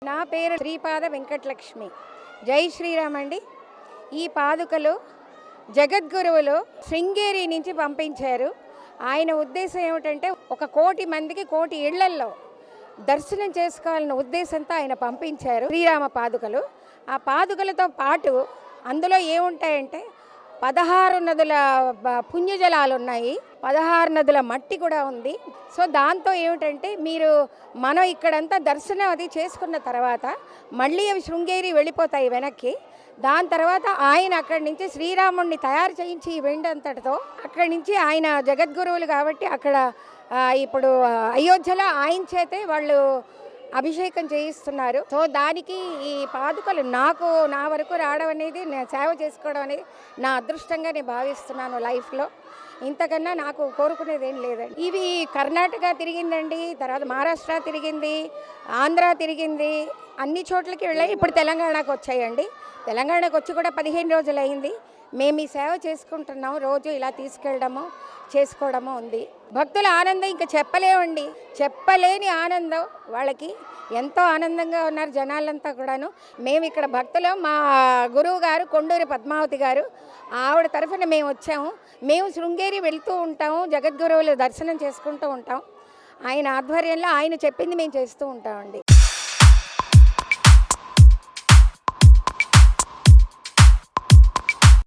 నా పేరు శ్రీపాద వెంకటలక్ష్మి. జై శ్రీరామ్ అండి. ఈ పాదుకలు జగద్గురువులు శృంగేరి నుంచి పంపించారు. ఆయన ఉద్దేశం ఏమిటంటే 1,00,00,000 మందికి 1,00,00,000 ఇళ్లల్లో దర్శనం చేసుకోవాలన్న ఉద్దేశంతో ఆయన పంపించారు శ్రీరామ పాదుకలు. ఆ పాదుకలతో పాటు అందులో ఏముంటాయంటే 16 నదుల పుణ్యజలాలు ఉన్నాయి, 16 నదుల మట్టి కూడా ఉంది. సో దాంతో ఏమిటంటే మనం ఇక్కడంతా దర్శనం అది చేసుకున్న తర్వాత మళ్ళీ అవి శృంగేరి వెళ్ళిపోతాయి వెనక్కి. దాని తర్వాత ఆయన అక్కడి నుంచి శ్రీరాముడిని తయారు చేయించి ఈ వెండి అంతటితో అక్కడి నుంచి ఆయన జగద్గురువులు కాబట్టి అక్కడ ఇప్పుడు అయోధ్యలో ఆయన చేతే వాళ్ళు అభిషేకం చేయిస్తున్నారు. సో దానికి ఈ పాదుకలు నా వరకు రావడం అనేది, నేను సేవ చేసుకోవడం అనేది నా అదృష్టంగా నేను భావిస్తున్నాను లైఫ్లో. ఇంతకన్నా నాకు కోరుకునేది ఏం లేదండి. ఇవి కర్ణాటక తిరిగిందండి, తర్వాత మహారాష్ట్ర తిరిగింది, ఆంధ్ర తిరిగింది, అన్ని చోట్లకి వెళ్ళాయి. ఇప్పుడు తెలంగాణకు వచ్చాయండి. తెలంగాణకు వచ్చి కూడా 15 రోజులు అయింది. మేము ఈ సేవ చేసుకుంటున్నాము, రోజు ఇలా తీసుకెళ్ళడము చేసుకోవడము ఉంది. భక్తుల ఆనందం ఇంకా చెప్పలేమండి, చెప్పలేని ఆనందం. వాళ్ళకి ఎంతో ఆనందంగా ఉన్నారు జనాలంతా కూడాను. మేము ఇక్కడ భక్తులు, మా గురువు గారు కొండూరి పద్మావతి గారు, ఆవిడ తరఫున మేము వచ్చాము. మేము శృంగేరి వెళ్తూ ఉంటాము, జగద్గురువులు దర్శనం చేసుకుంటూ ఉంటాం. ఆయన ఆధ్వర్యంలో ఆయన చెప్పింది మేము చేస్తూ ఉంటామండి.